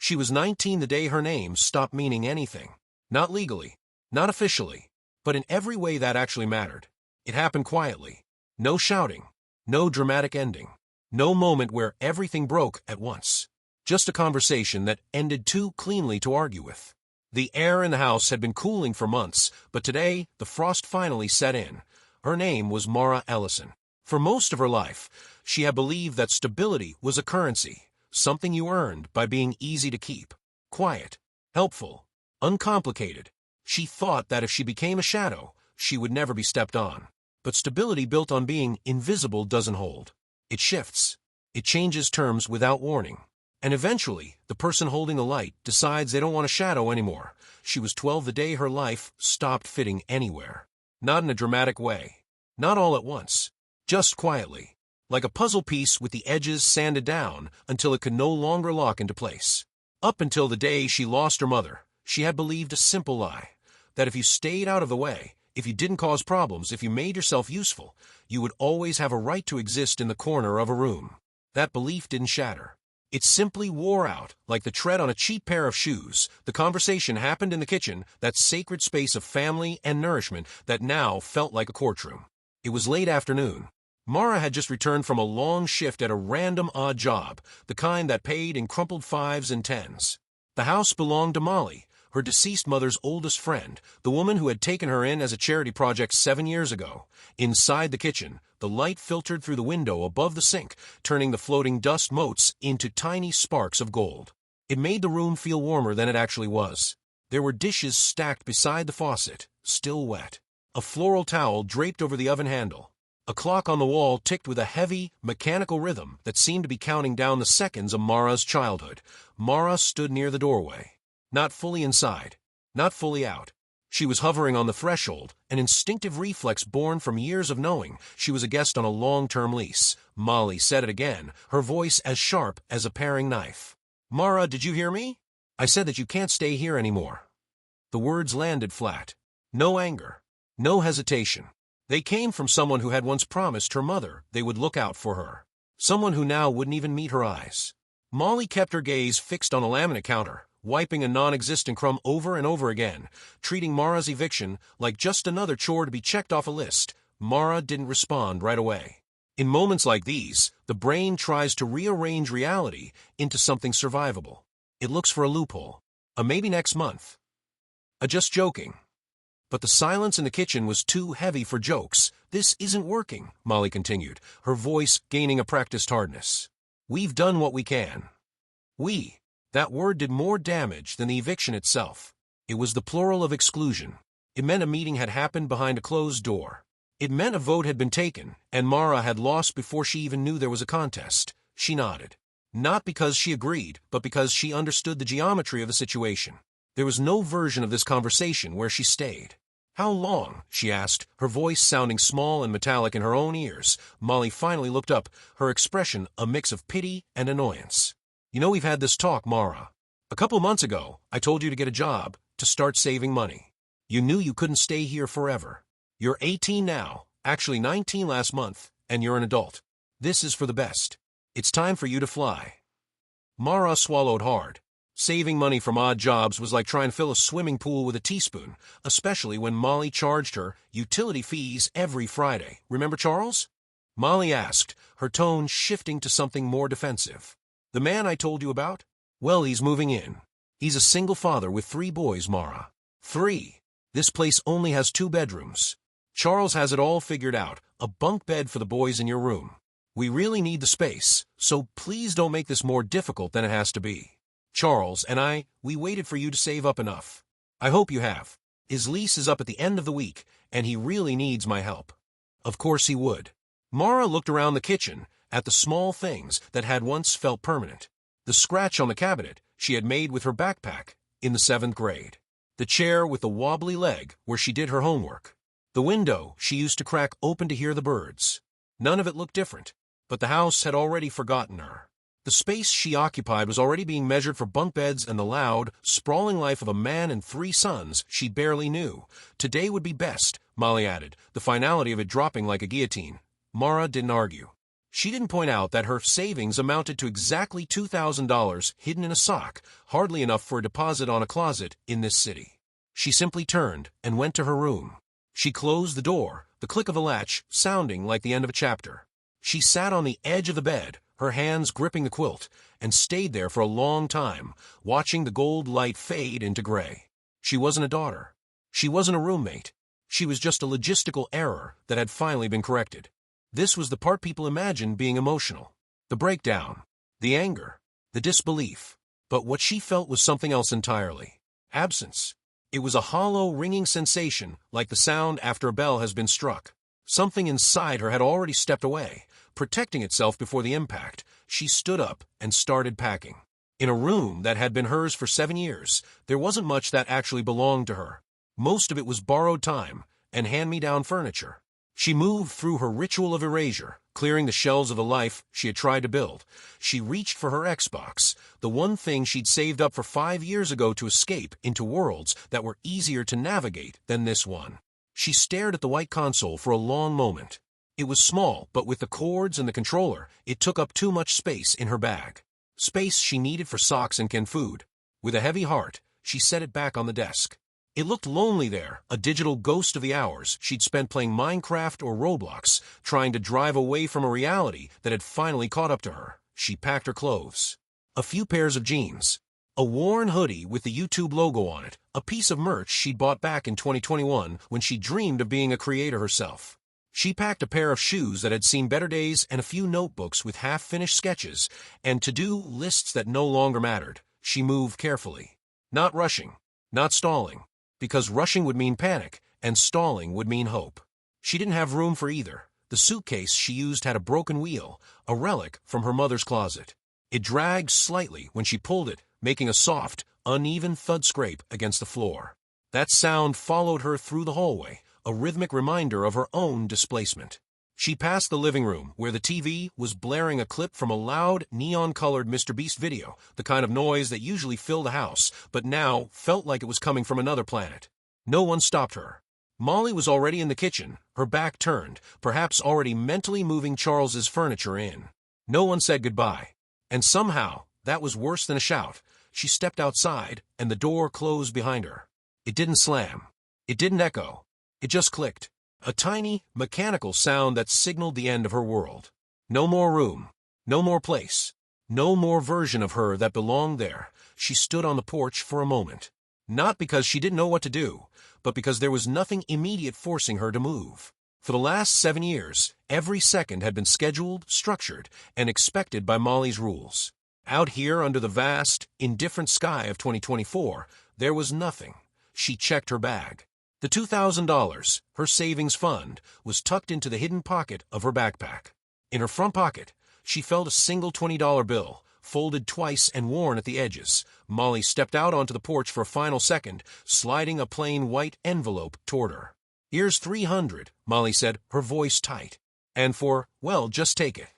She was 19 the day her name stopped meaning anything. Not legally, not officially, but in every way that actually mattered. It happened quietly. No shouting, no dramatic ending, no moment where everything broke at once. Just a conversation that ended too cleanly to argue with. The air in the house had been cooling for months, but today the frost finally set in. Her name was Mara Ellison. For most of her life, she had believed that stability was a currency, something you earned by being easy to keep, quiet, helpful, uncomplicated. She thought that if she became a shadow, she would never be stepped on. But stability built on being invisible doesn't hold. It shifts. It changes terms without warning. And eventually, the person holding the light decides they don't want a shadow anymore. She was 12 the day her life stopped fitting anywhere. Not in a dramatic way. Not all at once. Just quietly. Like a puzzle piece with the edges sanded down until it could no longer lock into place. Up until the day she lost her mother, she had believed a simple lie. That if you stayed out of the way, if you didn't cause problems, if you made yourself useful, you would always have a right to exist in the corner of a room. That belief didn't shatter. It simply wore out, like the tread on a cheap pair of shoes. The conversation happened in the kitchen, that sacred space of family and nourishment that now felt like a courtroom. It was late afternoon. Mara had just returned from a long shift at a random odd job, the kind that paid in crumpled 5s and 10s. The house belonged to Molly, her deceased mother's oldest friend, the woman who had taken her in as a charity project 7 years ago. Inside the kitchen, the light filtered through the window above the sink, turning the floating dust motes into tiny sparks of gold. It made the room feel warmer than it actually was. There were dishes stacked beside the faucet, still wet. A floral towel draped over the oven handle. A clock on the wall ticked with a heavy, mechanical rhythm that seemed to be counting down the seconds of Mara's childhood. Mara stood near the doorway. Not fully inside, not fully out. She was hovering on the threshold, an instinctive reflex born from years of knowing she was a guest on a long-term lease. Molly said it again, her voice as sharp as a paring knife. "Mara, did you hear me? I said that you can't stay here anymore." The words landed flat. No anger, no hesitation. They came from someone who had once promised her mother they would look out for her. Someone who now wouldn't even meet her eyes. Molly kept her gaze fixed on a laminate counter, wiping a non-existent crumb over and over again, treating Mara's eviction like just another chore to be checked off a list. Mara didn't respond right away. In moments like these, the brain tries to rearrange reality into something survivable. It looks for a loophole. A maybe next month. A just joking. But the silence in the kitchen was too heavy for jokes. "This isn't working," Molly continued, her voice gaining a practiced hardness. "We've done what we can." We. That word did more damage than the eviction itself. It was the plural of exclusion. It meant a meeting had happened behind a closed door. It meant a vote had been taken, and Mara had lost before she even knew there was a contest. She nodded. Not because she agreed, but because she understood the geometry of the situation. There was no version of this conversation where she stayed. "How long?" she asked, her voice sounding small and metallic in her own ears. Molly finally looked up, her expression a mix of pity and annoyance. "You know we've had this talk, Mara. A couple months ago, I told you to get a job, to start saving money. You knew you couldn't stay here forever. You're 18 now, actually 19 last month, and you're an adult. This is for the best. It's time for you to fly." Mara swallowed hard. Saving money from odd jobs was like trying to fill a swimming pool with a teaspoon, especially when Molly charged her utility fees every Friday. "Remember Charles?" Molly asked, her tone shifting to something more defensive. "The man I told you about? Well, he's moving in. He's a single father with 3 boys, Mara. 3. This place only has 2 bedrooms. Charles has it all figured out, a bunk bed for the boys in your room. We really need the space, so please don't make this more difficult than it has to be. Charles and we waited for you to save up enough. I hope you have. His lease is up at the end of the week, and he really needs my help." Of course he would. Mara looked around the kitchen, at the small things that had once felt permanent. The scratch on the cabinet she had made with her backpack in the 7th grade. The chair with the wobbly leg where she did her homework. The window she used to crack open to hear the birds. None of it looked different, but the house had already forgotten her. The space she occupied was already being measured for bunk beds and the loud, sprawling life of a man and 3 sons she barely knew. Today would be best, Molly added, the finality of it dropping like a guillotine. Mara didn't argue. She didn't point out that her savings amounted to exactly $2,000 hidden in a sock, hardly enough for a deposit on a closet in this city. She simply turned and went to her room. She closed the door, the click of a latch sounding like the end of a chapter. She sat on the edge of the bed, her hands gripping the quilt, and stayed there for a long time, watching the gold light fade into gray. She wasn't a daughter. She wasn't a roommate. She was just a logistical error that had finally been corrected. This was the part people imagine being emotional. The breakdown, the anger, the disbelief. But what she felt was something else entirely. Absence. It was a hollow, ringing sensation, like the sound after a bell has been struck. Something inside her had already stepped away, protecting itself before the impact. She stood up and started packing. In a room that had been hers for 7 years, there wasn't much that actually belonged to her. Most of it was borrowed time and hand-me-down furniture. She moved through her ritual of erasure, clearing the shells of the life she had tried to build. She reached for her Xbox, the one thing she'd saved up for 5 years ago to escape into worlds that were easier to navigate than this one. She stared at the white console for a long moment. It was small, but with the cords and the controller, it took up too much space in her bag. Space she needed for socks and canned food. With a heavy heart, she set it back on the desk. It looked lonely there, a digital ghost of the hours she'd spent playing Minecraft or Roblox, trying to drive away from a reality that had finally caught up to her. She packed her clothes. A few pairs of jeans. A worn hoodie with the YouTube logo on it, a piece of merch she'd bought back in 2021 when she dreamed of being a creator herself. She packed a pair of shoes that had seen better days and a few notebooks with half-finished sketches and to-do lists that no longer mattered. She moved carefully. Not rushing. Not stalling. Because rushing would mean panic, and stalling would mean hope. She didn't have room for either. The suitcase she used had a broken wheel, a relic from her mother's closet. It dragged slightly when she pulled it, making a soft, uneven thud scrape against the floor. That sound followed her through the hallway, a rhythmic reminder of her own displacement. She passed the living room, where the TV was blaring a clip from a loud, neon-colored Mr. Beast video, the kind of noise that usually filled the house, but now felt like it was coming from another planet. No one stopped her. Molly was already in the kitchen, her back turned, perhaps already mentally moving Charles's furniture in. No one said goodbye. And somehow, that was worse than a shout. She stepped outside, and the door closed behind her. It didn't slam. It didn't echo. It just clicked. A tiny, mechanical sound that signaled the end of her world. No more room. No more place. No more version of her that belonged there. She stood on the porch for a moment. Not because she didn't know what to do, but because there was nothing immediate forcing her to move. For the last 7 years, every second had been scheduled, structured, and expected by Molly's rules. Out here under the vast, indifferent sky of 2024, there was nothing. She checked her bag. The $2,000, her savings fund, was tucked into the hidden pocket of her backpack. In her front pocket, she felt a single $20 bill, folded twice and worn at the edges. Molly stepped out onto the porch for a final second, sliding a plain white envelope toward her. "Here's $300, Molly said, her voice tight. "And well, just take it."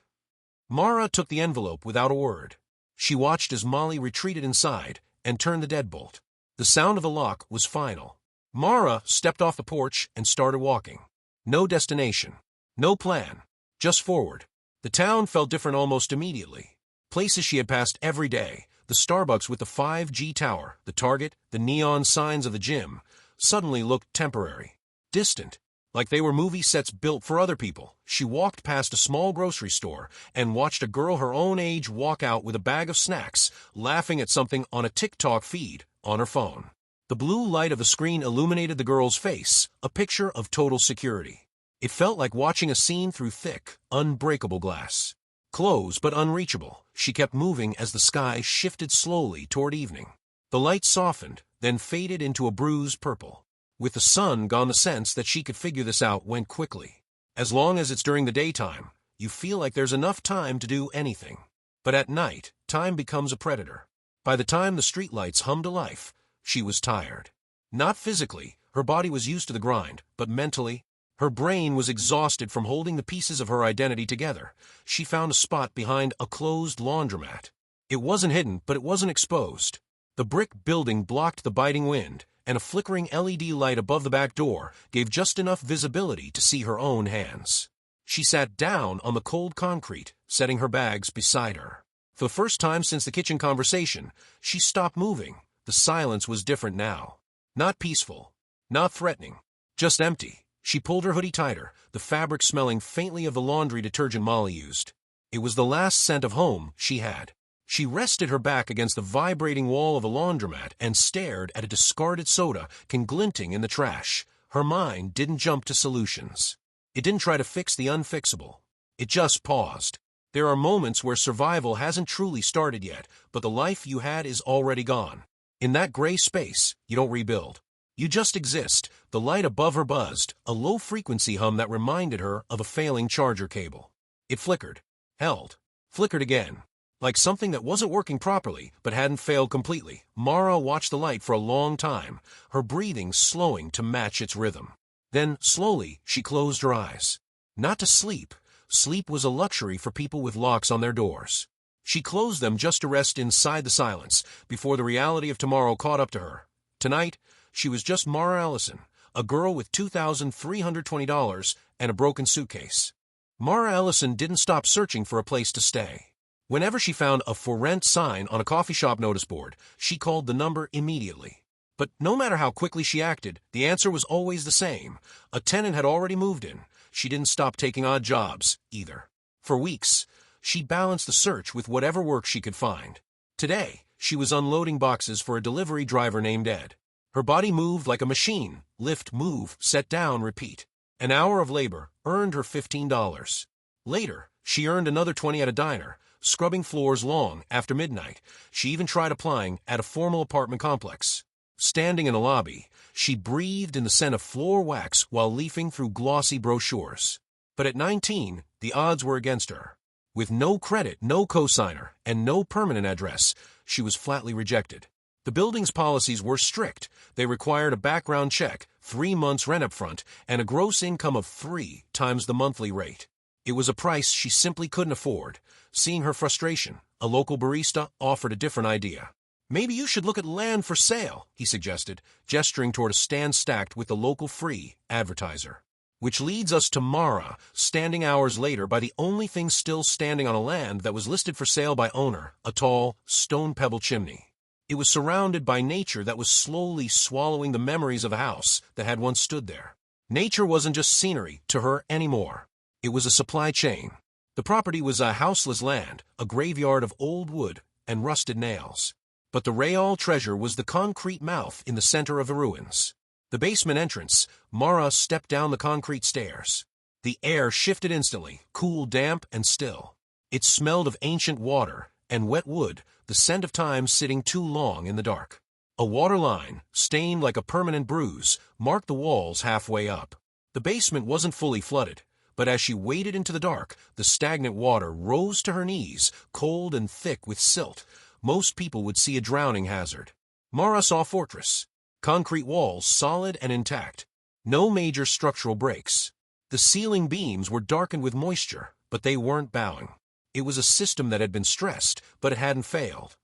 Mara took the envelope without a word. She watched as Molly retreated inside and turned the deadbolt. The sound of the lock was final. Mara stepped off the porch and started walking. No destination. No plan. Just forward. The town felt different almost immediately. Places she had passed every day, the Starbucks with the 5G tower, the Target, the neon signs of the gym, suddenly looked temporary. Distant. Like they were movie sets built for other people. She walked past a small grocery store and watched a girl her own age walk out with a bag of snacks, laughing at something on a TikTok feed on her phone. The blue light of the screen illuminated the girl's face, a picture of total security. It felt like watching a scene through thick, unbreakable glass. Close but unreachable, she kept moving as the sky shifted slowly toward evening. The light softened, then faded into a bruised purple. With the sun gone, the sense that she could figure this out went quickly. As long as it's during the daytime, you feel like there's enough time to do anything. But at night, time becomes a predator. By the time the streetlights hummed to life, she was tired. Not physically, her body was used to the grind, but mentally, her brain was exhausted from holding the pieces of her identity together. She found a spot behind a closed laundromat. It wasn't hidden, but it wasn't exposed. The brick building blocked the biting wind, and a flickering LED light above the back door gave just enough visibility to see her own hands. She sat down on the cold concrete, setting her bags beside her. For the first time since the kitchen conversation, she stopped moving. The silence was different now. Not peaceful, not threatening, just empty. She pulled her hoodie tighter, the fabric smelling faintly of the laundry detergent Molly used. It was the last scent of home she had. She rested her back against the vibrating wall of a laundromat and stared at a discarded soda glinting in the trash. Her mind didn't jump to solutions. It didn't try to fix the unfixable. It just paused. There are moments where survival hasn't truly started yet, but the life you had is already gone. In that gray space, you don't rebuild. You just exist. The light above her buzzed, a low-frequency hum that reminded her of a failing charger cable. It flickered, held, flickered again. Like something that wasn't working properly, but hadn't failed completely. Mara watched the light for a long time, her breathing slowing to match its rhythm. Then, slowly, she closed her eyes. Not to sleep. Sleep was a luxury for people with locks on their doors. She closed them just to rest inside the silence, before the reality of tomorrow caught up to her. Tonight, she was just Mara Ellison, a girl with $2,320 and a broken suitcase. Mara Ellison didn't stop searching for a place to stay. Whenever she found a for rent sign on a coffee shop notice board, she called the number immediately. But no matter how quickly she acted, the answer was always the same. A tenant had already moved in. She didn't stop taking odd jobs, either. For weeks, she balanced the search with whatever work she could find. Today, she was unloading boxes for a delivery driver named Ed. Her body moved like a machine. Lift, move, set down, repeat. An hour of labor earned her $15. Later, she earned another $20 at a diner, scrubbing floors long after midnight. She even tried applying at a formal apartment complex. Standing in the lobby, she breathed in the scent of floor wax while leafing through glossy brochures. But at 19, the odds were against her. With no credit, no cosigner, and no permanent address, she was flatly rejected. The building's policies were strict. They required a background check, 3 months rent up front, and a gross income of 3 times the monthly rate. It was a price she simply couldn't afford. Seeing her frustration, a local barista offered a different idea. "Maybe you should look at land for sale," he suggested, gesturing toward a stand stacked with the local free advertiser. Which leads us to Mara, standing hours later by the only thing still standing on a land that was listed for sale by owner, a tall, stone-pebble chimney. It was surrounded by nature that was slowly swallowing the memories of a house that had once stood there. Nature wasn't just scenery to her anymore. It was a supply chain. The property was a houseless land, a graveyard of old wood and rusted nails. But the real treasure was the concrete mouth in the center of the ruins. The basement entrance. Mara stepped down the concrete stairs. The air shifted instantly, cool, damp, and still. It smelled of ancient water and wet wood, the scent of time sitting too long in the dark. A water line, stained like a permanent bruise, marked the walls halfway up. The basement wasn't fully flooded, but as she waded into the dark, the stagnant water rose to her knees, cold and thick with silt. Most people would see a drowning hazard. Mara saw a fortress. Concrete walls solid and intact. No major structural breaks. The ceiling beams were darkened with moisture, but they weren't bowing. It was a system that had been stressed, but it hadn't failed.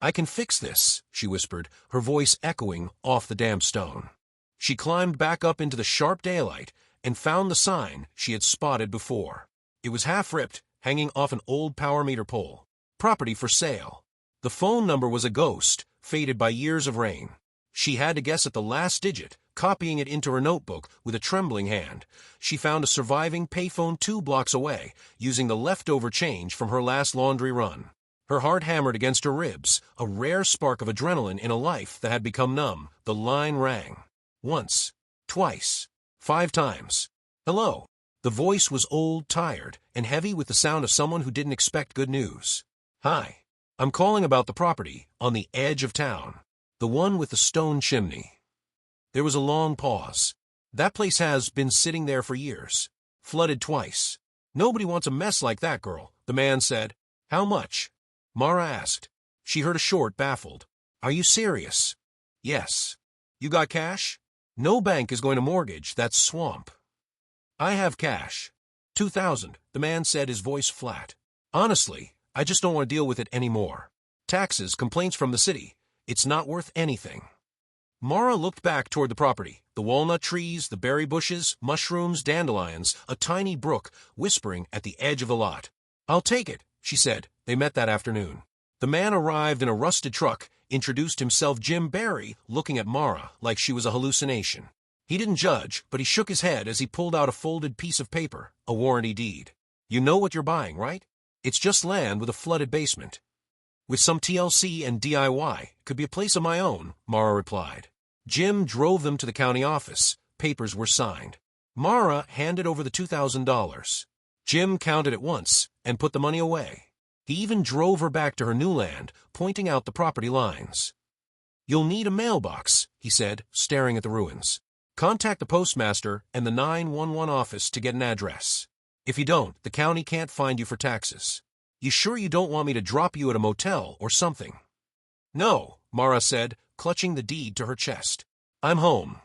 "I can fix this," she whispered, her voice echoing off the damp stone. She climbed back up into the sharp daylight and found the sign she had spotted before. It was half-ripped, hanging off an old power meter pole. Property for sale. The phone number was a ghost, faded by years of rain. She had to guess at the last digit, copying it into her notebook with a trembling hand. She found a surviving payphone 2 blocks away, using the leftover change from her last laundry run. Her heart hammered against her ribs, a rare spark of adrenaline in a life that had become numb. The line rang. Once, twice, 5 times. "Hello." The voice was old, tired, and heavy with the sound of someone who didn't expect good news. "Hi. I'm calling about the property on the edge of town. The one with the stone chimney." There was a long pause. "That place has been sitting there for years. Flooded twice. Nobody wants a mess like that, girl," the man said. "How much?" Mara asked. She heard a short, baffled, "Are you serious?" "Yes." "You got cash?" "No bank is going to mortgage that swamp." "I have cash. 2,000, the man said, his voice flat. "Honestly, I just don't want to deal with it anymore. Taxes, complaints from the city. It's not worth anything." Mara looked back toward the property. The walnut trees, the berry bushes, mushrooms, dandelions, a tiny brook whispering at the edge of the lot. "I'll take it," she said. They met that afternoon. The man arrived in a rusted truck, introduced himself Jim Barry, looking at Mara like she was a hallucination. He didn't judge, but he shook his head as he pulled out a folded piece of paper, a warranty deed. "You know what you're buying, right? It's just land with a flooded basement." "With some TLC and DIY. Could be a place of my own," Mara replied. Jim drove them to the county office. Papers were signed. Mara handed over the $2,000. Jim counted it once and put the money away. He even drove her back to her new land, pointing out the property lines. "You'll need a mailbox," he said, staring at the ruins. "Contact the postmaster and the 911 office to get an address. If you don't, the county can't find you for taxes. You sure you don't want me to drop you at a motel or something?" "No," Mara said, clutching the deed to her chest. "I'm home."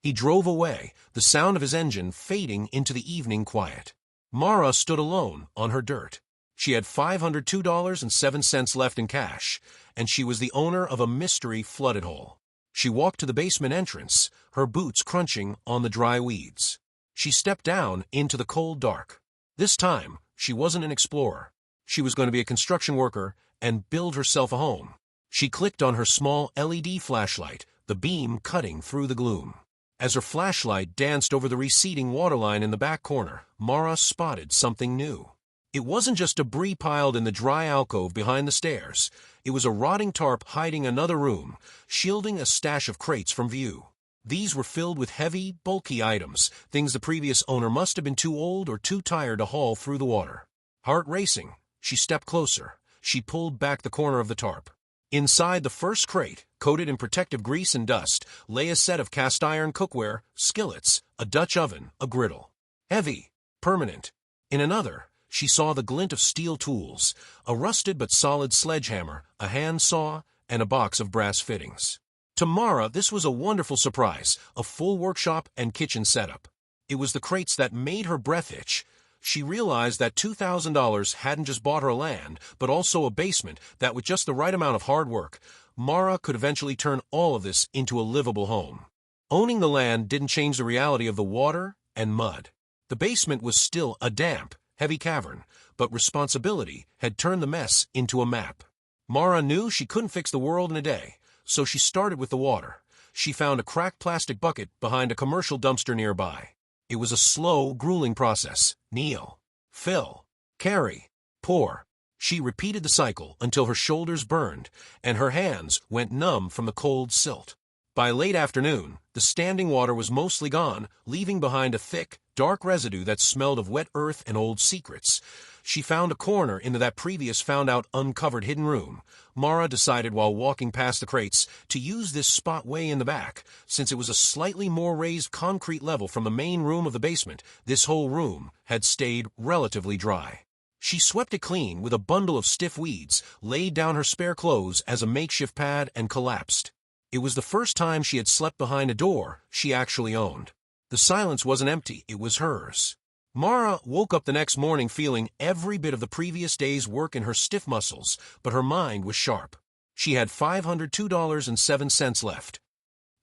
He drove away, the sound of his engine fading into the evening quiet. Mara stood alone on her dirt. She had $502.07 left in cash, and she was the owner of a mystery flooded hole. She walked to the basement entrance, her boots crunching on the dry weeds. She stepped down into the cold dark. This time, she wasn't an explorer. She was going to be a construction worker and build herself a home. She clicked on her small LED flashlight, the beam cutting through the gloom. As her flashlight danced over the receding waterline in the back corner, Mara spotted something new. It wasn't just debris piled in the dry alcove behind the stairs. It was a rotting tarp hiding another room, shielding a stash of crates from view. These were filled with heavy, bulky items, things the previous owner must have been too old or too tired to haul through the water. Heart racing, she stepped closer. She pulled back the corner of the tarp. Inside the first crate, coated in protective grease and dust, lay a set of cast-iron cookware, skillets, a Dutch oven, a griddle. Heavy, permanent. In another, she saw the glint of steel tools, a rusted but solid sledgehammer, a hand saw, and a box of brass fittings. To Mara, this was a wonderful surprise, a full workshop and kitchen setup. It was the crates that made her breath itch. She realized that $2,000 hadn't just bought her land, but also a basement that, with just the right amount of hard work, Mara could eventually turn all of this into a livable home. Owning the land didn't change the reality of the water and mud. The basement was still a damp, heavy cavern, but responsibility had turned the mess into a map. Mara knew she couldn't fix the world in a day, so she started with the water. She found a cracked plastic bucket behind a commercial dumpster nearby. It was a slow, grueling process. Kneel, fill, carry, pour. She repeated the cycle until her shoulders burned and her hands went numb from the cold silt. By late afternoon, the standing water was mostly gone, leaving behind a thick, dark residue that smelled of wet earth and old secrets. She found a corner into that previous found-out uncovered hidden room. Mara decided while walking past the crates to use this spot way in the back. Since it was a slightly more raised concrete level from the main room of the basement, this whole room had stayed relatively dry. She swept it clean with a bundle of stiff weeds, laid down her spare clothes as a makeshift pad, and collapsed. It was the first time she had slept behind a door she actually owned. The silence wasn't empty, it was hers. Mara woke up the next morning feeling every bit of the previous day's work in her stiff muscles, but her mind was sharp. She had $502.07 left.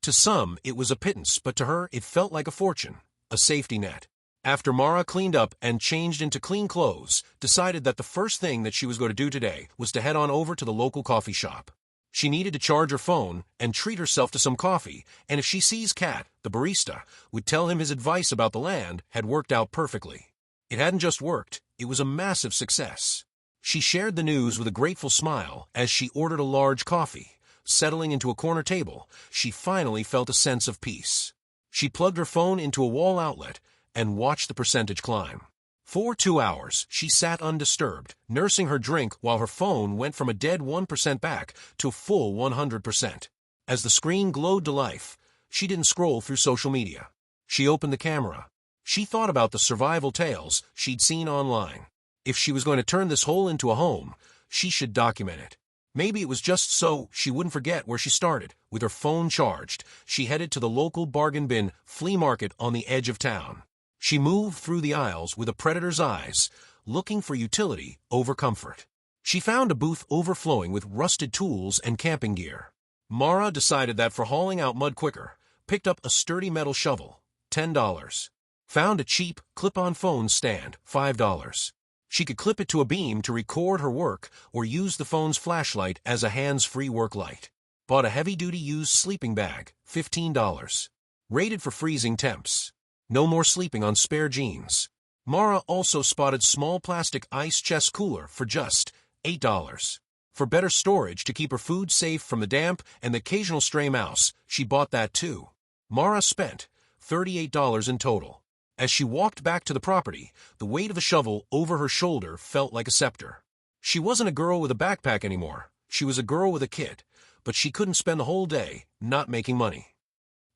To some, it was a pittance, but to her, it felt like a fortune, a safety net. After Mara cleaned up and changed into clean clothes, decided that the first thing that she was going to do today was to head on over to the local coffee shop. She needed to charge her phone and treat herself to some coffee, and if she sees Kat, the barista, would tell him his advice about the land had worked out perfectly. It hadn't just worked, it was a massive success. She shared the news with a grateful smile as she ordered a large coffee. Settling into a corner table, she finally felt a sense of peace. She plugged her phone into a wall outlet and watched the percentage climb. For 2 hours, she sat undisturbed, nursing her drink while her phone went from a dead 1% back to a full 100%. As the screen glowed to life, she didn't scroll through social media. She opened the camera. She thought about the survival tales she'd seen online. If she was going to turn this hole into a home, she should document it. Maybe it was just so she wouldn't forget where she started. With her phone charged, she headed to the local bargain bin flea market on the edge of town. She moved through the aisles with a predator's eyes, looking for utility over comfort. She found a booth overflowing with rusted tools and camping gear. Mara decided that for hauling out mud quicker, picked up a sturdy metal shovel, $10. Found a cheap, clip-on phone stand, $5. She could clip it to a beam to record her work or use the phone's flashlight as a hands-free work light. Bought a heavy-duty used sleeping bag, $15. Rated for freezing temps. No more sleeping on spare jeans. Mara also spotted small plastic ice chest cooler for just $8. For better storage to keep her food safe from the damp and the occasional stray mouse, she bought that too. Mara spent $38 in total. As she walked back to the property, the weight of the shovel over her shoulder felt like a scepter. She wasn't a girl with a backpack anymore. She was a girl with a kid, but she couldn't spend the whole day not making money.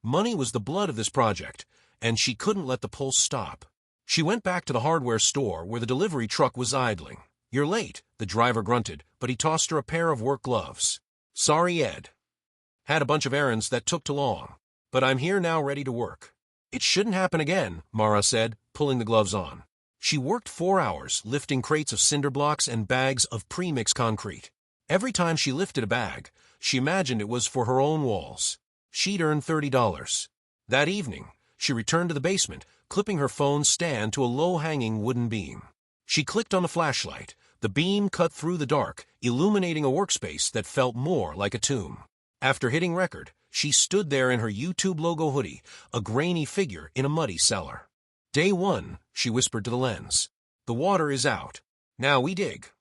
Money was the blood of this project, and she couldn't let the pulse stop. She went back to the hardware store where the delivery truck was idling. "You're late," the driver grunted, but he tossed her a pair of work gloves. "Sorry, Ed. Had a bunch of errands that took too long, but I'm here now ready to work." "It shouldn't happen again," Mara said, pulling the gloves on. She worked 4 hours lifting crates of cinder blocks and bags of pre-mixed concrete. Every time she lifted a bag, she imagined it was for her own walls. She'd earned $30. That evening, she returned to the basement, clipping her phone stand to a low-hanging wooden beam. She clicked on the flashlight. The beam cut through the dark, illuminating a workspace that felt more like a tomb. After hitting record, she stood there in her YouTube logo hoodie, a grainy figure in a muddy cellar. "Day 1, she whispered to the lens. "The water is out. Now we dig."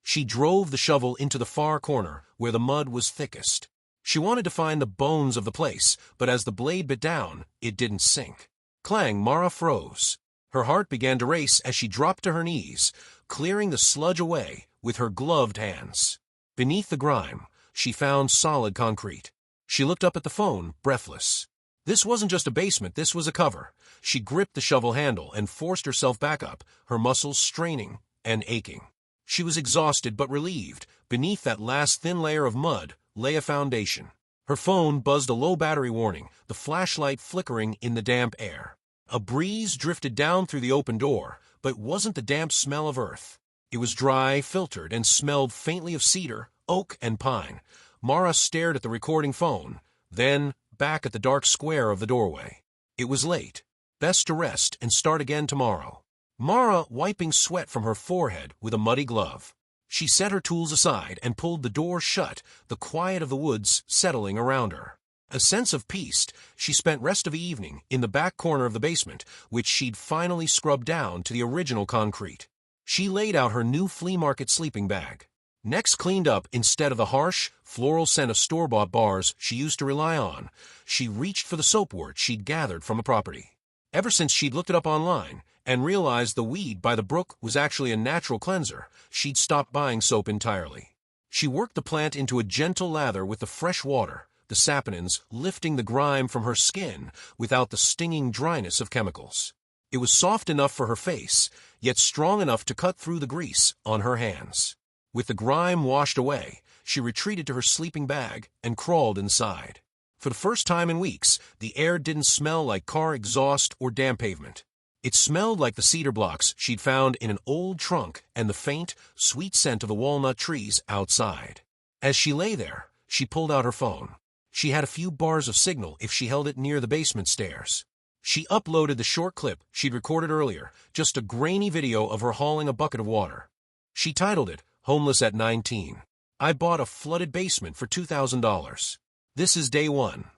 She drove the shovel into the far corner, where the mud was thickest. She wanted to find the bones of the place, but as the blade bit down, it didn't sink. Clang, Mara froze. Her heart began to race as she dropped to her knees, clearing the sludge away with her gloved hands. Beneath the grime, she found solid concrete. She looked up at the phone, breathless. This wasn't just a basement, this was a cover. She gripped the shovel handle and forced herself back up, her muscles straining and aching. She was exhausted but relieved. Beneath that last thin layer of mud lay a foundation. Her phone buzzed a low battery warning, the flashlight flickering in the damp air. A breeze drifted down through the open door, but it wasn't the damp smell of earth. It was dry, filtered, and smelled faintly of cedar, oak, and pine. Mara stared at the recording phone, then back at the dark square of the doorway. It was late. Best to rest and start again tomorrow. Mara wiping sweat from her forehead with a muddy glove. She set her tools aside and pulled the door shut, the quiet of the woods settling around her. A sense of peace, she spent rest of the evening in the back corner of the basement, which she'd finally scrubbed down to the original concrete. She laid out her new flea market sleeping bag. Next cleaned up, instead of the harsh, floral scent of store-bought bars she used to rely on, she reached for the soapwort she'd gathered from the property. Ever since she'd looked it up online and realized the weed by the brook was actually a natural cleanser, she'd stopped buying soap entirely. She worked the plant into a gentle lather with the fresh water, the saponins lifting the grime from her skin without the stinging dryness of chemicals. It was soft enough for her face, yet strong enough to cut through the grease on her hands. With the grime washed away, she retreated to her sleeping bag and crawled inside. For the first time in weeks, the air didn't smell like car exhaust or damp pavement. It smelled like the cedar blocks she'd found in an old trunk and the faint, sweet scent of the walnut trees outside. As she lay there, she pulled out her phone. She had a few bars of signal if she held it near the basement stairs. She uploaded the short clip she'd recorded earlier, just a grainy video of her hauling a bucket of water. She titled it, "Homeless at 19. I bought a flooded basement for $2,000. This is day 1.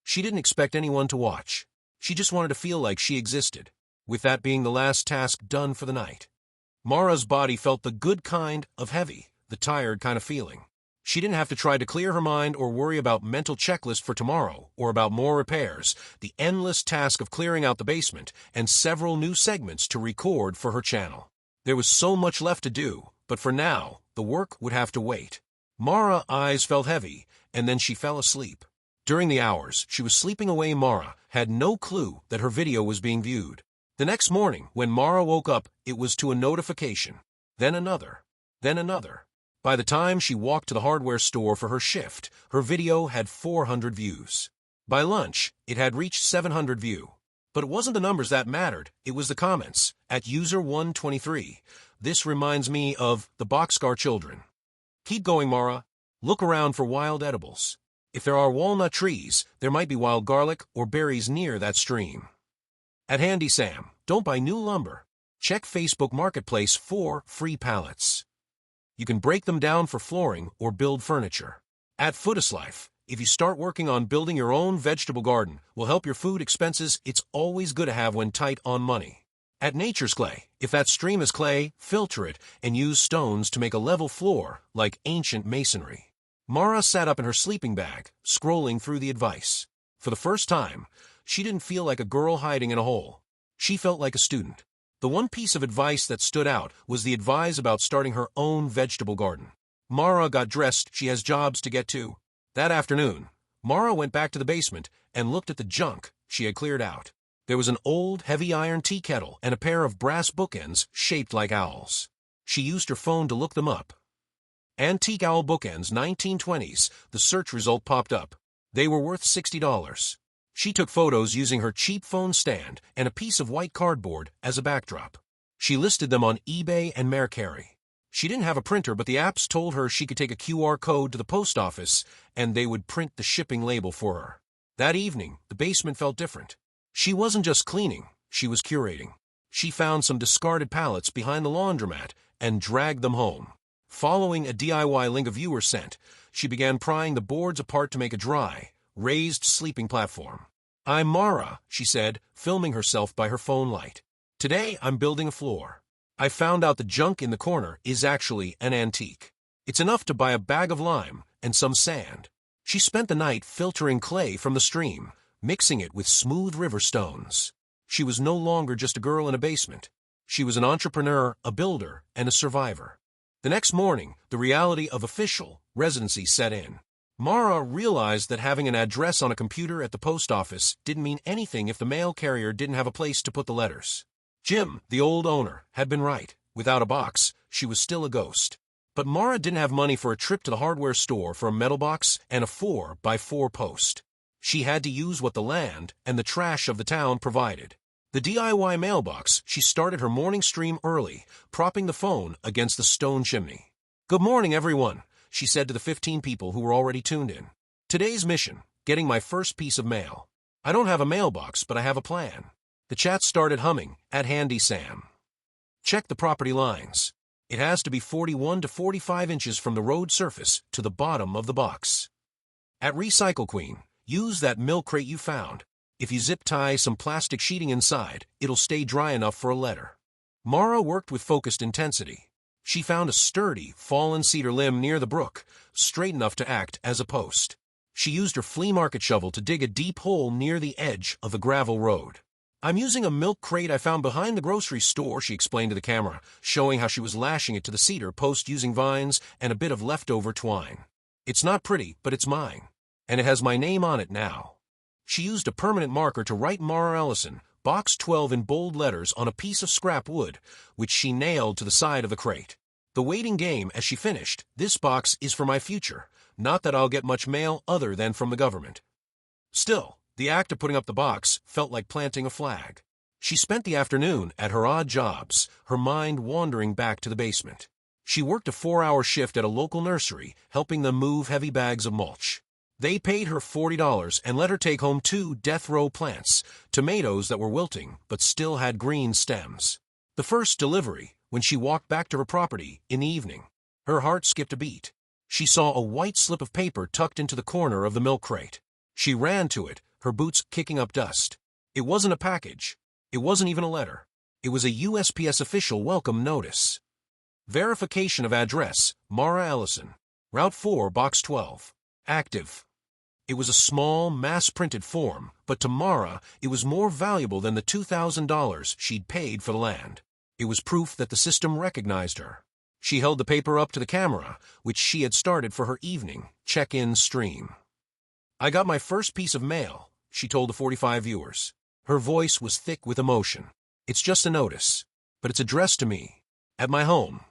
She didn't expect anyone to watch. She just wanted to feel like she existed, with that being the last task done for the night. Mara's body felt the good kind of heavy, the tired kind of feeling. She didn't have to try to clear her mind or worry about mental checklists for tomorrow or about more repairs, the endless task of clearing out the basement and several new segments to record for her channel. There was so much left to do, but for now, the work would have to wait. Mara's eyes felt heavy, and then she fell asleep. During the hours she was sleeping away, Mara had no clue that her video was being viewed. The next morning, when Mara woke up, it was to a notification. Then another. Then another. By the time she walked to the hardware store for her shift, her video had 400 views. By lunch, it had reached 700 views. But it wasn't the numbers that mattered, it was the comments. At user 123, "This reminds me of the boxcar children. Keep going, Mara. Look around for wild edibles. If there are walnut trees, there might be wild garlic or berries near that stream. At Handy Sam, don't buy new lumber. Check Facebook Marketplace for free pallets. You can break them down for flooring or build furniture. At Life, if you start working on building your own vegetable garden, will help your food expenses it's always good to have when tight on money. At Nature's Clay, if that stream is clay, filter it and use stones to make a level floor like ancient masonry. Mara sat up in her sleeping bag, scrolling through the advice. For the first time, she didn't feel like a girl hiding in a hole. She felt like a student. The one piece of advice that stood out was the advice about starting her own vegetable garden. Mara got dressed, she has jobs to get to. That afternoon, Mara went back to the basement and looked at the junk she had cleared out. There was an old, heavy iron tea kettle and a pair of brass bookends shaped like owls. She used her phone to look them up. Antique owl bookends, 1920s, the search result popped up. They were worth $60. She took photos using her cheap phone stand and a piece of white cardboard as a backdrop. She listed them on eBay and Mercari. She didn't have a printer, but the apps told her she could take a QR code to the post office and they would print the shipping label for her. That evening, the basement felt different. She wasn't just cleaning, she was curating. She found some discarded pallets behind the laundromat and dragged them home. Following a DIY link a viewer sent, she began prying the boards apart to make a dry, raised sleeping platform. "I'm Mara," she said, filming herself by her phone light. "Today I'm building a floor. I found out the junk in the corner is actually an antique. It's enough to buy a bag of lime and some sand." She spent the night filtering clay from the stream, mixing it with smooth river stones. She was no longer just a girl in a basement. She was an entrepreneur, a builder, and a survivor. The next morning, the reality of official residency set in. Mara realized that having an address on a computer at the post office didn't mean anything if the mail carrier didn't have a place to put the letters. Jim, the old owner, had been right. Without a box, she was still a ghost. But Mara didn't have money for a trip to the hardware store for a metal box and a 4x4 post. She had to use what the land and the trash of the town provided. The DIY mailbox, she started her morning stream early, propping the phone against the stone chimney. "Good morning, everyone," she said to the 15 people who were already tuned in. "Today's mission, getting my first piece of mail. I don't have a mailbox, but I have a plan." The chat started humming at Handy Sam. "Check the property lines. It has to be 41 to 45 inches from the road surface to the bottom of the box. At Recycle Queen, use that milk crate you found. If you zip tie some plastic sheeting inside, it'll stay dry enough for a letter." Mara worked with focused intensity. She found a sturdy, fallen cedar limb near the brook, straight enough to act as a post. She used her flea market shovel to dig a deep hole near the edge of the gravel road. "I'm using a milk crate I found behind the grocery store," she explained to the camera, showing how she was lashing it to the cedar post using vines and a bit of leftover twine. "It's not pretty, but it's mine. And it has my name on it now." She used a permanent marker to write Mara Ellison, Box 12 in bold letters on a piece of scrap wood, which she nailed to the side of the crate. The waiting game as she finished, "This box is for my future, not that I'll get much mail other than from the government." Still, the act of putting up the box felt like planting a flag. She spent the afternoon at her odd jobs, her mind wandering back to the basement. She worked a 4-hour shift at a local nursery, helping them move heavy bags of mulch. They paid her $40 and let her take home 2 death row plants, tomatoes that were wilting but still had green stems. The first delivery, when she walked back to her property in the evening. Her heart skipped a beat. She saw a white slip of paper tucked into the corner of the milk crate. She ran to it, her boots kicking up dust. It wasn't a package. It wasn't even a letter. It was a USPS official welcome notice. Verification of address, Mara Ellison. Route 4, Box 12. Active. It was a small, mass-printed form, but to Mara, it was more valuable than the $2,000 she'd paid for the land. It was proof that the system recognized her. She held the paper up to the camera, which she had started for her evening check-in stream. "I got my first piece of mail," she told the 45 viewers. Her voice was thick with emotion. "It's just a notice, but it's addressed to me, at my home."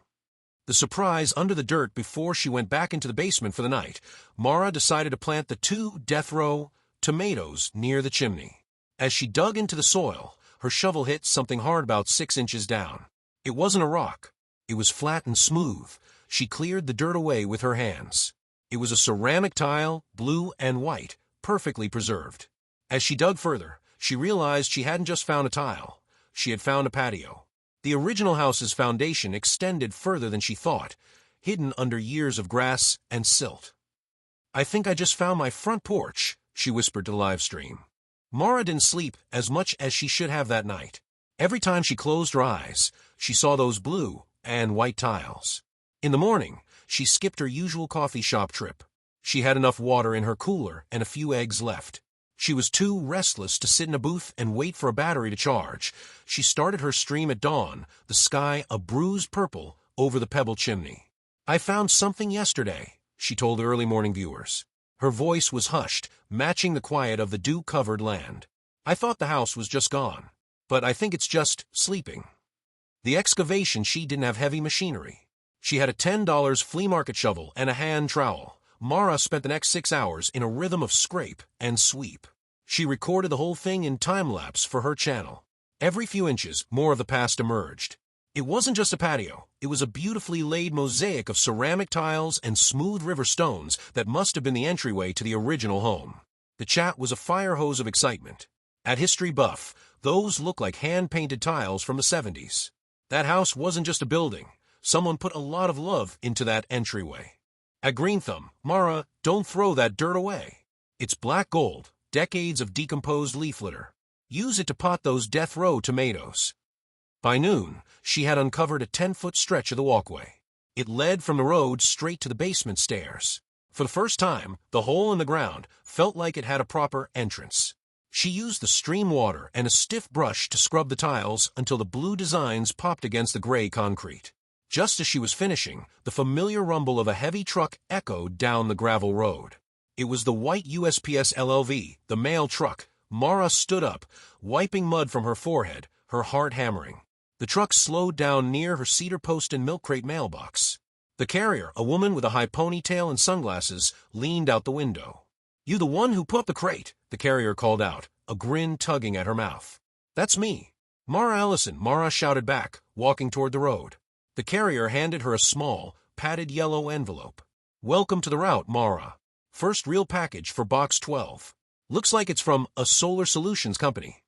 The surprise under the dirt before she went back into the basement for the night, Mara decided to plant the 2 death row tomatoes near the chimney. As she dug into the soil, her shovel hit something hard about 6 inches down. It wasn't a rock. It was flat and smooth. She cleared the dirt away with her hands. It was a ceramic tile, blue and white, perfectly preserved. As she dug further, she realized she hadn't just found a tile. She had found a patio. The original house's foundation extended further than she thought, hidden under years of grass and silt. "I think I just found my front porch," she whispered to the live stream. Mara didn't sleep as much as she should have that night. Every time she closed her eyes, she saw those blue and white tiles. In the morning, she skipped her usual coffee shop trip. She had enough water in her cooler and a few eggs left. She was too restless to sit in a booth and wait for a battery to charge. She started her stream at dawn, the sky a bruised purple over the pebble chimney. "I found something yesterday," she told the early morning viewers. Her voice was hushed, matching the quiet of the dew-covered land. "I thought the house was just gone, but I think it's just sleeping." The excavation sheet didn't have heavy machinery. She had a $10 flea market shovel and a hand trowel. Mara spent the next 6 hours in a rhythm of scrape and sweep. She recorded the whole thing in time-lapse for her channel. Every few inches, more of the past emerged. It wasn't just a patio. It was a beautifully laid mosaic of ceramic tiles and smooth river stones that must have been the entryway to the original home. The chat was a fire hose of excitement. At History Buff, those looked like hand-painted tiles from the 70s. That house wasn't just a building. Someone put a lot of love into that entryway. At Green Thumb, "Mara, don't throw that dirt away. It's black gold, decades of decomposed leaf litter. Use it to pot those death row tomatoes." By noon, she had uncovered a 10-foot stretch of the walkway. It led from the road straight to the basement stairs. For the first time, the hole in the ground felt like it had a proper entrance. She used the stream water and a stiff brush to scrub the tiles until the blue designs popped against the gray concrete. Just as she was finishing, the familiar rumble of a heavy truck echoed down the gravel road. It was the white USPS LLV, the mail truck. Mara stood up, wiping mud from her forehead, her heart hammering. The truck slowed down near her cedar post and milk crate mailbox. The carrier, a woman with a high ponytail and sunglasses, leaned out the window. "You the one who put up the crate?" the carrier called out, a grin tugging at her mouth. "That's me." "Mara Ellison," Mara shouted back, walking toward the road. The carrier handed her a small, padded yellow envelope. "Welcome to the route, Mara. First real package for Box 12. Looks like it's from a Solar Solutions company."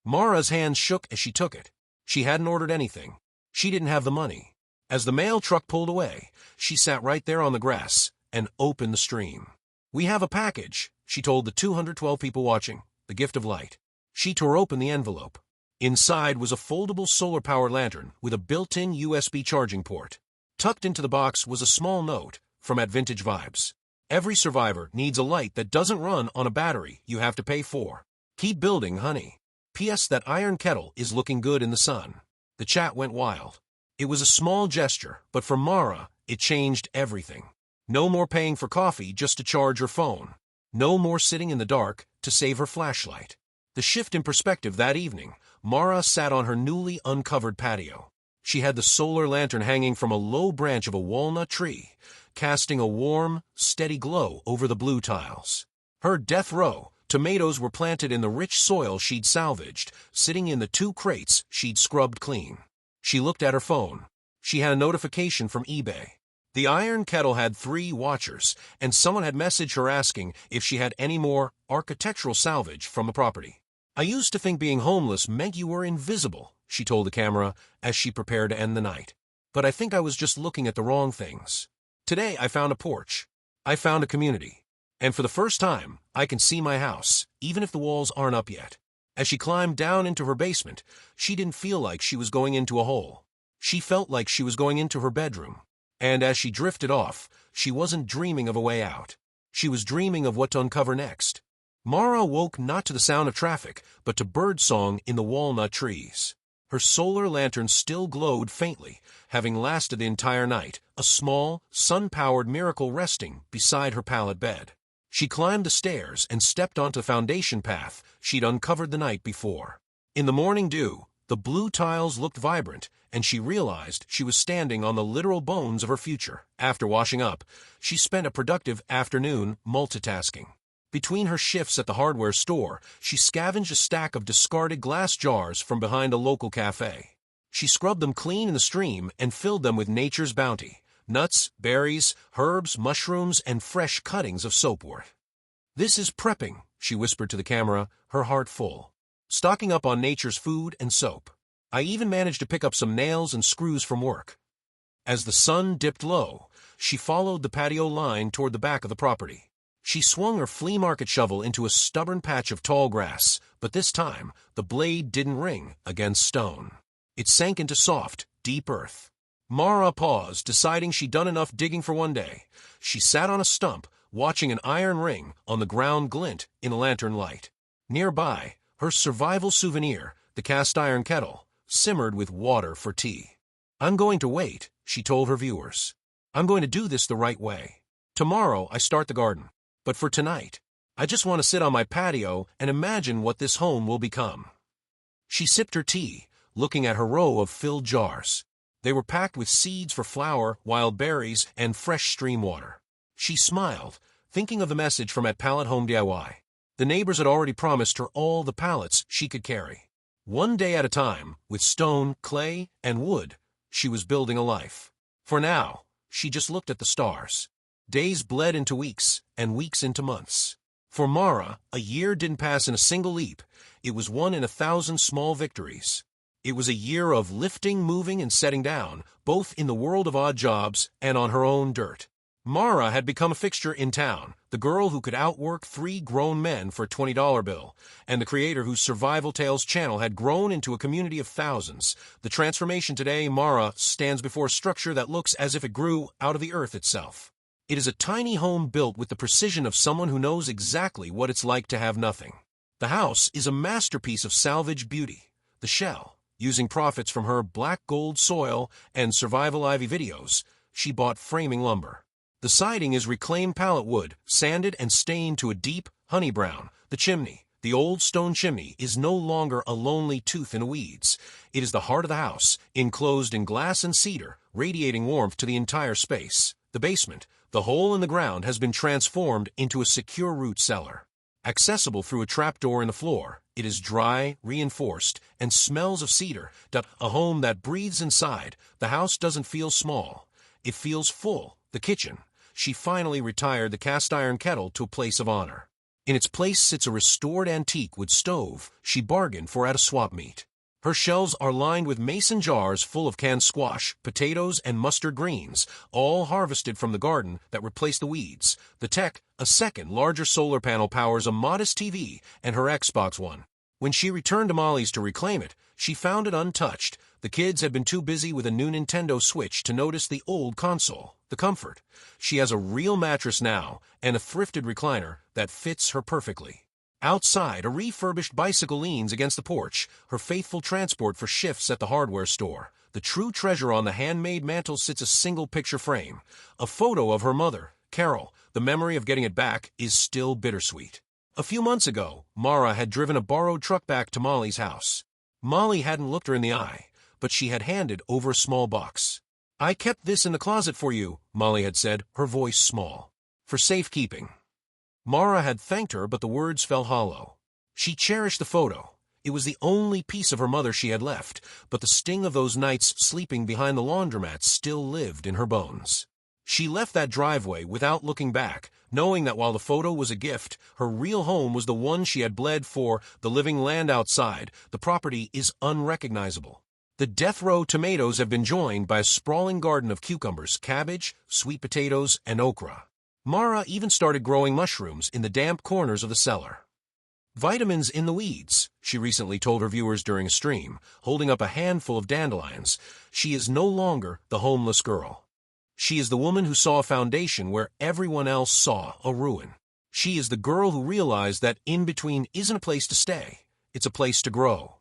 Mara's hands shook as she took it. She hadn't ordered anything. She didn't have the money. As the mail truck pulled away, she sat right there on the grass and opened the stream. "We have a package," she told the 212 people watching, the gift of light. She tore open the envelope. Inside was a foldable solar-powered lantern with a built-in USB charging port. Tucked into the box was a small note from At Vintage Vibes. "Every survivor needs a light that doesn't run on a battery you have to pay for. Keep building, honey. P.S. That iron kettle is looking good in the sun." The chat went wild. It was a small gesture, but for Mara, it changed everything. No more paying for coffee just to charge her phone. No more sitting in the dark to save her flashlight. The shift in perspective that evening, Mara sat on her newly uncovered patio. She had the solar lantern hanging from a low branch of a walnut tree, casting a warm, steady glow over the blue tiles. Her death row tomatoes were planted in the rich soil she'd salvaged, sitting in the 2 crates she'd scrubbed clean. She looked at her phone. She had a notification from eBay. The iron kettle had 3 watchers, and someone had messaged her asking if she had any more architectural salvage from the property. "I used to think being homeless meant you were invisible," she told the camera as she prepared to end the night. "But I think I was just looking at the wrong things. Today I found a porch. I found a community. And for the first time, I can see my house, even if the walls aren't up yet." As she climbed down into her basement, she didn't feel like she was going into a hole. She felt like she was going into her bedroom. And as she drifted off, she wasn't dreaming of a way out. She was dreaming of what to uncover next. Mara woke not to the sound of traffic, but to birdsong in the walnut trees. Her solar lantern still glowed faintly, having lasted the entire night, a small, sun-powered miracle resting beside her pallet bed. She climbed the stairs and stepped onto the foundation path she'd uncovered the night before. In the morning dew, the blue tiles looked vibrant, and she realized she was standing on the literal bones of her future. After washing up, she spent a productive afternoon multitasking. Between her shifts at the hardware store, she scavenged a stack of discarded glass jars from behind a local cafe. She scrubbed them clean in the stream and filled them with nature's bounty, nuts, berries, herbs, mushrooms, and fresh cuttings of soapwort. "This is prepping," she whispered to the camera, her heart full. "Stocking up on nature's food and soap. I even managed to pick up some nails and screws from work." As the sun dipped low, she followed the patio line toward the back of the property. She swung her flea market shovel into a stubborn patch of tall grass, but this time the blade didn't ring against stone. It sank into soft, deep earth. Mara paused, deciding she'd done enough digging for one day. She sat on a stump, watching an iron ring on the ground glint in a lantern light. Nearby, her survival souvenir, the cast iron kettle, simmered with water for tea. "I'm going to wait," she told her viewers. "I'm going to do this the right way. Tomorrow I start the garden. But for tonight, I just want to sit on my patio and imagine what this home will become." She sipped her tea, looking at her row of filled jars. They were packed with seeds for flour, wild berries, and fresh stream water. She smiled, thinking of the message from at Pallet Home DIY. The neighbors had already promised her all the pallets she could carry. One day at a time, with stone, clay, and wood, she was building a life. For now, she just looked at the stars. Days bled into weeks, and weeks into months. For Mara, a year didn't pass in a single leap. It was one in 1,000 small victories. It was a year of lifting, moving, and setting down, both in the world of odd jobs and on her own dirt. Mara had become a fixture in town, the girl who could outwork 3 grown men for a $20 bill, and the creator whose Survival Tales channel had grown into a community of thousands. The transformation today, Mara stands before a structure that looks as if it grew out of the earth itself. It is a tiny home built with the precision of someone who knows exactly what it's like to have nothing. The house is a masterpiece of salvage beauty. The shell, using profits from her black gold soil and survival ivy videos, she bought framing lumber. The siding is reclaimed pallet wood, sanded and stained to a deep, honey brown. The chimney, the old stone chimney, is no longer a lonely tooth in the weeds. It is the heart of the house, enclosed in glass and cedar, radiating warmth to the entire space. The basement, the hole in the ground, has been transformed into a secure root cellar. Accessible through a trapdoor in the floor, it is dry, reinforced, and smells of cedar. A home that breathes inside. The house doesn't feel small. It feels full. The kitchen. She finally retired the cast iron kettle to a place of honor. In its place sits a restored antique wood stove she bargained for at a swap meet. Her shelves are lined with mason jars full of canned squash, potatoes, and mustard greens, all harvested from the garden that replaced the weeds. The tech, a second, larger solar panel, powers a modest TV and her Xbox One. When she returned to Molly's to reclaim it, she found it untouched. The kids had been too busy with a new Nintendo Switch to notice the old console. The comfort. She has a real mattress now and a thrifted recliner that fits her perfectly. Outside, a refurbished bicycle leans against the porch, her faithful transport for shifts at the hardware store. The true treasure on the handmade mantel sits a single picture frame. A photo of her mother, Carol. The memory of getting it back is still bittersweet. A few months ago, Mara had driven a borrowed truck back to Molly's house. Molly hadn't looked her in the eye, but she had handed over a small box. "I kept this in the closet for you," Molly had said, her voice small. "For safekeeping." Mara had thanked her, but the words fell hollow. She cherished the photo. It was the only piece of her mother she had left, but the sting of those nights sleeping behind the laundromat still lived in her bones. She left that driveway without looking back, knowing that while the photo was a gift, her real home was the one she had bled for. The living land outside, the property, is unrecognizable. The death row tomatoes have been joined by a sprawling garden of cucumbers, cabbage, sweet potatoes, and okra. Mara even started growing mushrooms in the damp corners of the cellar. "Vitamins in the weeds," she recently told her viewers during a stream, holding up a handful of dandelions. She is no longer the homeless girl. She is the woman who saw a foundation where everyone else saw a ruin. She is the girl who realized that in between isn't a place to stay, it's a place to grow.